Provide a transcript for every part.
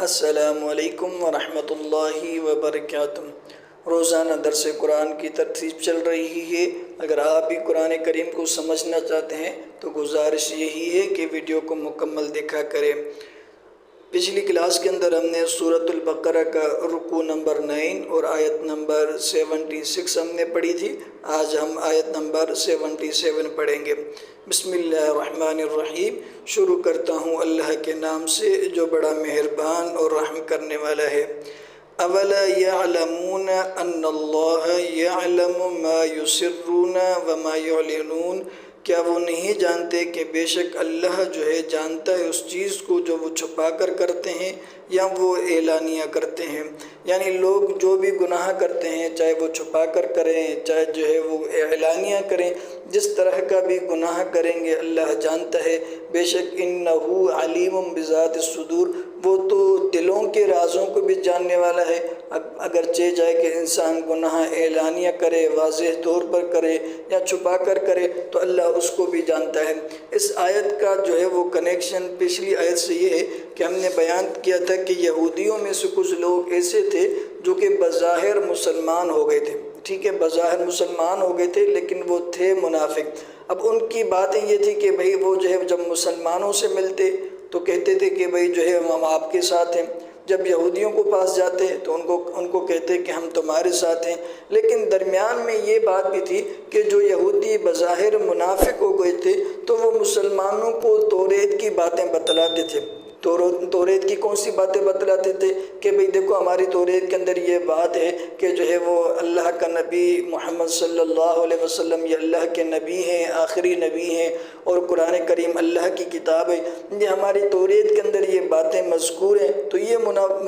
السلام علیکم ورحمۃ اللہ وبرکاتہ۔ روزانہ درس قرآن کی ترتیب چل رہی ہے۔ اگر آپ بھی قرآن کریم کو سمجھنا چاہتے ہیں تو گزارش یہی ہے کہ ویڈیو کو مکمل دیکھا کریں۔ پچھلی کلاس کے اندر ہم نے سورۃ البقرہ کا رکوع نمبر 9 اور آیت نمبر 76 ہم نے پڑھی تھی۔ آج ہم آیت نمبر 77 پڑھیں گے۔ بسم اللہ الرحمن الرحیم۔ شروع کرتا ہوں اللہ کے نام سے جو بڑا مہربان اور رحم کرنے والا ہے۔ اولا یعلمون ان اللہ یعلم ما یسرون وما یعلنون، کیا وہ نہیں جانتے کہ بے شک اللہ جو ہے جانتا ہے اس چیز کو جو وہ چھپا کر کرتے ہیں یا وہ اعلانیہ کرتے ہیں۔ یعنی لوگ جو بھی گناہ کرتے ہیں، چاہے وہ چھپا کر کریں چاہے جو ہے وہ اعلانیہ کریں، جس طرح کا بھی گناہ کریں گے اللہ جانتا ہے۔ بے شک انہ علیم بذات الصدور، وہ تو دلوں کے رازوں کو بھی جاننے والا ہے۔ اگرچہ جائے کہ انسان گناہ اعلانیہ کرے، واضح طور پر کرے یا چھپا کر کرے، تو اللہ اس کو بھی جانتا ہے۔ اس آیت کا جو ہے وہ کنیکشن پچھلی آیت سے یہ ہے کہ ہم نے بیان کیا تھا کہ یہودیوں میں سے کچھ لوگ ایسے تھے جو کہ بظاہر مسلمان ہو گئے تھے، ٹھیک ہے، بظاہر مسلمان ہو گئے تھے لیکن وہ تھے منافق۔ اب ان کی باتیں یہ تھی کہ بھئی وہ جو ہے جب مسلمانوں سے ملتے تو کہتے تھے کہ بھئی جو ہے ہم آپ کے ساتھ ہیں، جب یہودیوں کو پاس جاتے تو ان کو کہتے کہ ہم تمہارے ساتھ ہیں۔ لیکن درمیان میں یہ بات بھی تھی کہ جو یہودی بظاہر منافق ہو گئے تھے تو وہ مسلمانوں کو توریت کی باتیں بتلاتے تھے۔ توریت کی کون سی باتیں بتلاتے تھے کہ بھئی دیکھو ہماری توریت کے اندر یہ بات ہے کہ جو ہے وہ اللہ کا نبی محمد صلی اللہ علیہ وسلم یہ اللہ کے نبی ہیں، آخری نبی ہیں، اور قرآن کریم اللہ کی کتاب ہے، یہ ہماری توریت کے اندر یہ باتیں مذکور ہیں۔ تو یہ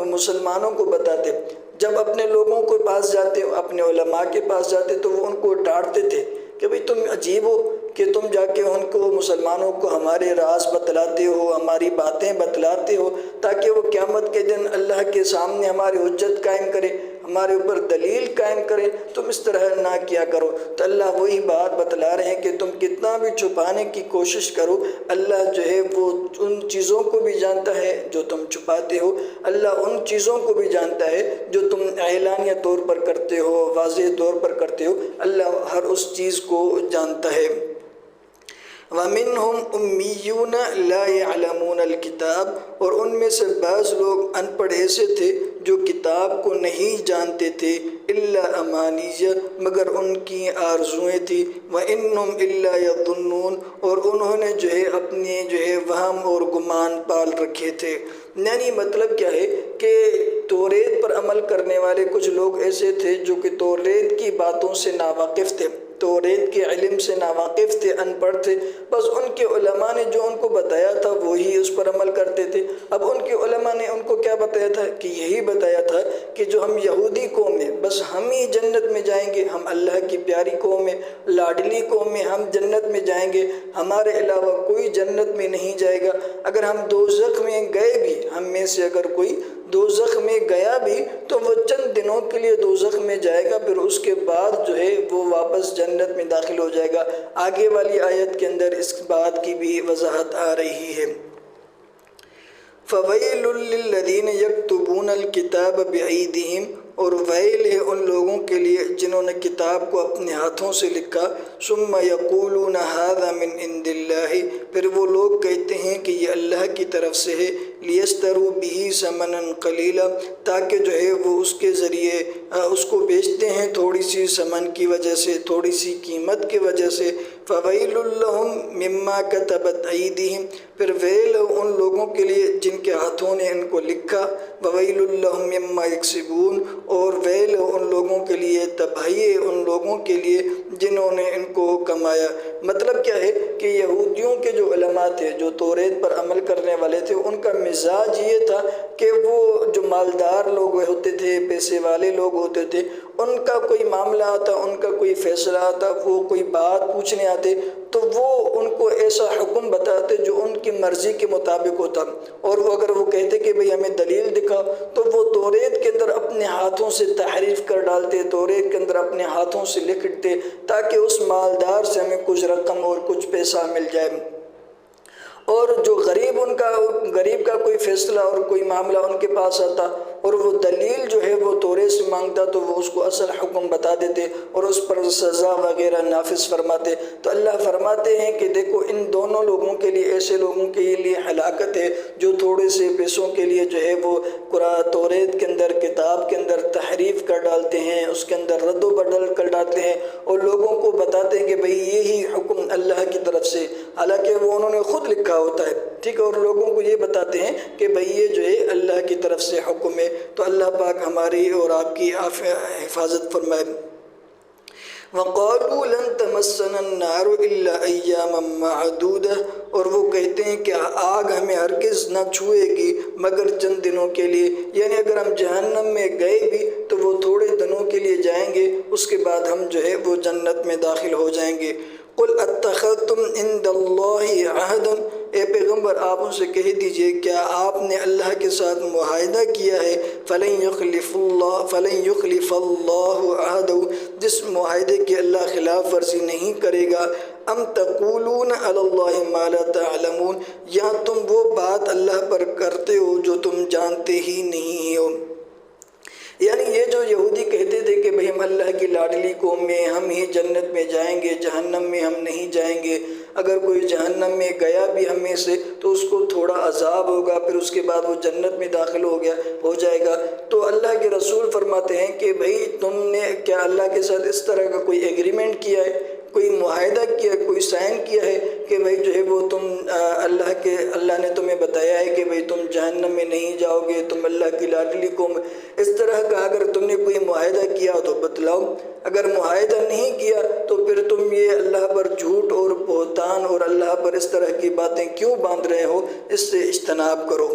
مسلمانوں کو بتاتے، جب اپنے لوگوں کے پاس جاتے، اپنے علماء کے پاس جاتے تو وہ ان کو ڈانٹتے تھے کہ بھئی تم عجیب ہو کہ تم جا کے ان کو مسلمانوں کو ہمارے راز بتلاتے ہو، ہماری باتیں بتلاتے ہو، تاکہ وہ قیامت کے دن اللہ کے سامنے ہماری حجت قائم کرے، ہمارے اوپر دلیل قائم کرے۔ تم اس طرح نہ کیا کرو۔ تو اللہ وہی بات بتلا رہے ہیں کہ تم کتنا بھی چھپانے کی کوشش کرو، اللہ جو ہے وہ ان چیزوں کو بھی جانتا ہے جو تم چھپاتے ہو، اللہ ان چیزوں کو بھی جانتا ہے جو تم اعلانیہ طور پر کرتے ہو، واضح طور پر کرتے ہو، اللہ ہر اس چیز کو جانتا ہے۔ وَمِنْهُمْ أُمِّيُّونَ لَا يَعْلَمُونَ الْكِتَابَ، اور ان میں سے بعض لوگ ان پڑھ ایسے تھے جو کتاب کو نہیں جانتے تھے، إِلَّا أَمَانِيَّ، مگر ان کی آرزویں تھی، وَإِنَّهُمْ إِلَّا يَظُنُّونَ، اور انہوں نے جو ہے اپنے جو ہے وہم اور گمان پال رکھے تھے۔ یعنی مطلب کیا ہے کہ توریت پر عمل کرنے والے کچھ لوگ ایسے تھے جو کہ توریت کی باتوں سے ناواقف تھے، توریت کے علم سے ناواقف تھے، ان پڑھ تھے، بس ان کے علماء نے جو ان کو بتایا تھا وہی اس پر عمل کرتے تھے۔ اب ان کے علماء نے ان کو کیا بتایا تھا کہ یہی بتایا تھا کہ جو ہم یہودی قوم ہیں بس ہم ہی جنت میں جائیں گے، ہم اللہ کی پیاری قوم ہیں، لاڈلی قوم ہیں، ہم جنت میں جائیں گے، ہمارے علاوہ کوئی جنت میں نہیں جائے گا۔ اگر ہم دوزخ میں گئے بھی، ہم میں سے اگر کوئی دوزخ میں گیا بھی تو وہ چند دنوں کے لیے دوزخ میں جائے گا، پھر اس کے بعد جو ہے وہ واپس جنت میں داخل ہو جائے گا۔ آگے والی آیت کے اندر اس بات کی بھی وضاحت آ رہی ہے۔ فَوَيْلٌ لِّلَّذِينَ يَكْتُبُونَ الْكِتَابَ بِأَيْدِيهِمْ، اور ویل ہے ان لوگوں کے لیے جنہوں نے کتاب کو اپنے ہاتھوں سے لکھا، ثُمَّ يَقُولُونَ هَذَا مِنْ عِنْدِ اللَّهِ، پھر وہ لوگ کہتے ہیں کہ یہ اللہ کی طرف سے ہے، لِيَشْتَرُوا بِهِ ثَمَنًا قَلِيلًا، تاکہ جو ہے وہ اس کے ذریعے اس کو بیچتے ہیں تھوڑی سی ثمن کی وجہ سے، تھوڑی سی قیمت کی وجہ سے۔ فَوَيْلٌ لَّهُم مِّمَّا كَتَبَتْ أَيْدِيهِمْ، پھر ویل ان لوگوں کے لیے جن کے ہاتھوں نے ان کو لکھا، وَوَيْلٌ لَّهُم مِّمَّا يَكْسِبُونَ، اور ویل ان لوگوں کے لیے، تباہی ان لوگوں کے لیے جنہوں نے ان کو کمایا۔ مطلب کیا ہے کہ یہودیوں کے جو علماء تھے، جو توریت پر عمل کرنے والے تھے، ان کا مزاج یہ تھا کہ وہ جو مالدار لوگ ہوتے تھے، پیسے والے لوگ ہوتے تھے، ان کا کوئی معاملہ آتا، ان کا کوئی فیصلہ آتا، وہ کوئی بات پوچھنے آتے تو وہ ان کو ایسا حکم بتاتے جو ان کی مرضی کے مطابق ہوتا، اور وہ اگر وہ کہتے کہ بھئی ہمیں دلیل دکھا تو وہ توریت کے اندر اپنے ہاتھوں سے تحریف کر ڈالتے، توریت کے اندر اپنے ہاتھوں سے لکھتے تاکہ اس مالدار سے ہمیں کچھ رقم اور کچھ پیسہ مل جائے۔ اور جو غریب کا کوئی فیصلہ اور کوئی معاملہ ان کے پاس آتا اور وہ دلیل جو ہے وہ تورے سے مانگتا تو وہ اس کو اصل حکم بتا دیتے اور اس پر سزا وغیرہ نافذ فرماتے۔ تو اللہ فرماتے ہیں کہ دیکھو ان دونوں لوگوں کے لیے، ایسے لوگوں کے لیے ہلاکت ہے جو تھوڑے سے پیسوں کے لیے جو ہے وہ توریت کے اندر، کتاب کے اندر تحریف کر ڈالتے ہیں، اس کے اندر رد و بدل کر ڈالتے ہیں اور لوگوں کو بتاتے ہیں کہ بھئی یہی حکم اللہ کی طرف سے، حالانکہ وہ انہوں نے خود لکھا ہوتا ہے، ٹھیک ہے، اور لوگوں کو یہ بتاتے ہیں کہ بھئی یہ جو ہے اللہ کی طرف سے حکم ہے۔ تو اللہ پاک ہماری اور آپ کی حفاظت فرمائے۔ وَقَالُوا لَن تَمَسَّنَا النَّارُ إِلَّا أَيَّامًا مَّعْدُودَةً، اور وہ کہتے ہیں کہ آگ ہمیں ہرگز نہ چھوئے گی مگر چند دنوں کے لیے، یعنی اگر ہم جہنم میں گئے بھی تو وہ تھوڑے دنوں کے لیے جائیں گے، اس کے بعد ہم جو ہے وہ جنت میں داخل ہو جائیں گے۔ قُلْ أَتَّخَذْتُمْ عِندَ اللَّهِ عَهْدًا، اے پیغمبر آپ ان سے کہہ دیجئے کیا آپ نے اللہ کے ساتھ معاہدہ کیا ہے؟ فَلَن يُخْلِفَ اللَّهُ عَهْدَهُ، جس معاہدے کی اللہ خلاف ورزی نہیں کرے گا۔ ام تقولون علی اللہ ما لا تعلمون، یا تم وہ بات اللہ پر کرتے ہو جو تم جانتے ہی نہیں ہو۔ یعنی یہ جو یہودی کہتے تھے کہ بھئی ہم اللہ کی لاڈلی قوم میں، ہم ہی جنت میں جائیں گے، جہنم میں ہم نہیں جائیں گے، اگر کوئی جہنم میں گیا بھی ہم میں سے تو اس کو تھوڑا عذاب ہوگا، پھر اس کے بعد وہ جنت میں داخل ہو جائے گا۔ تو اللہ کے رسول فرماتے ہیں کہ بھئی تم نے کیا اللہ کے ساتھ اس طرح کا کوئی ایگریمنٹ کیا ہے، کوئی معاہدہ کیا ہے، کوئی سائن کیا ہے کہ بھئی جو ہے وہ تم اللہ نے تمہیں بتایا ہے کہ بھئی تم جہنم میں نہیں جاؤ گے، تم اللہ کی لاڈلی قوم، اس طرح کا اگر تم نے کوئی معاہدہ کیا تو بتلاؤ۔ اگر معاہدہ نہیں کیا تو پھر تم یہ اللہ پر جھوٹ اور بہتان اور اللہ پر اس طرح کی باتیں کیوں باندھ رہے ہو، اس سے اجتناب کرو۔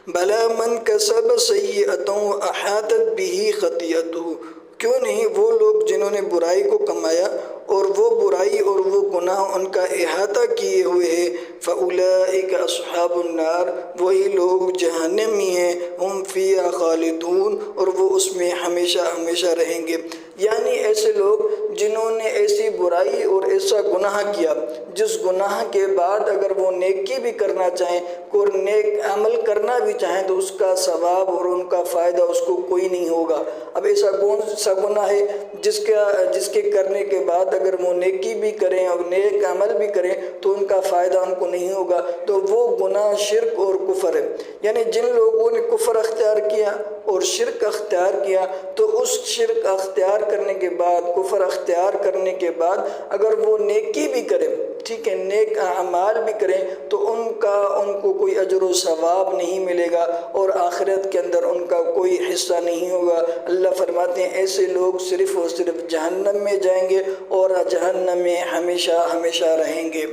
بَلَا مَنْ كَسَبَ سَيِّئَةً أَحَاطَتْ بِهِ خَطِيئَتُهُ، کیوں نہیں وہ لوگ جنہوں نے برائی کو کمایا اور وہ برائی اور وہ گناہ ان کا احاطہ کیے ہوئے ہیں، فَأُولَئِكَ أَصْحَابُ النَّارِ، وہی لوگ جہنمی ہیں، ہم فیہا خالدون، اور وہ اس میں ہمیشہ ہمیشہ رہیں گے۔ یعنی ایسے لوگ جنہوں نے ایسی برائی اور ایسا گناہ کیا، جس گناہ کے بعد اگر وہ نیکی بھی کرنا چاہیں، کوئی نیک عمل کرنا بھی چاہیں تو اس کا ثواب اور ان کا فائدہ اس کو کوئی نہیں ہوگا۔ اب ایسا کون سا گناہ ہے جس کے کرنے کے بعد اگر وہ نیکی بھی کریں اور نیک عمل بھی کریں تو ان کا فائدہ ان کو نہیں ہوگا؟ تو وہ گناہ شرک اور کفر ہے۔ یعنی جن لوگوں نے کفر اختیار کیا اور شرک اختیار کیا تو اس شرک اختیار کرنے کے بعد، کفر اختیار کرنے کے بعد اگر وہ نیکی بھی کریں، ٹھیک ہے، نیک اعمال بھی کریں تو ان کو کوئی اجر و ثواب نہیں ملے گا اور آخرت کے اندر ان کا کوئی حصہ نہیں ہوگا۔ اللہ فرماتے ہیں ایسے لوگ صرف اور صرف جہنم میں جائیں گے اور جہنم میں ہمیشہ ہمیشہ رہیں گے۔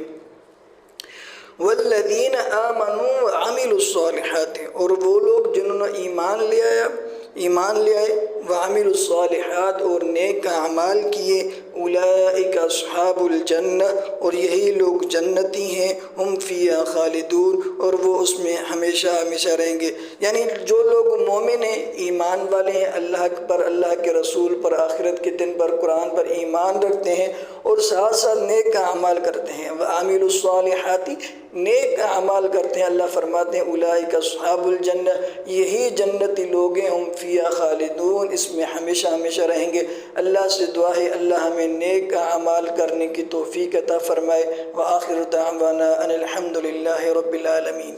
والذین آمنوا وعملوا الصالحات، اور وہ لوگ جنہوں نے ایمان لے آئے وعملوا الصالحات اور نیک اعمال کیے، اولئک اصحاب الجنہ، اور یہی لوگ جنتی ہیں، ہم فیہا خالدون، اور وہ اس میں ہمیشہ ہمیشہ رہیں گے۔ یعنی جو لوگ مومن ہیں، ایمان والے ہیں، اللہ پر، اللہ کے رسول پر، آخرت کے دن پر، قرآن پر ایمان رکھتے ہیں اور ساتھ ساتھ نیک اعمال کرتے ہیں، وعملوا الصالحات، نیک اعمال کرتے ہیں، اللہ فرماتے ہیں اولئک اصحاب الجنہ، یہی جنتی لوگ ہیں، ہم فیہا خالدون، اس میں ہمیشہ ہمیشہ رہیں گے۔ اللہ سے دعا ہے اللہ ہمیں نیک اعمال کرنے کی توفیق عطا فرمائے۔ وآخر دعوانا ان الحمد للہ رب العالمین۔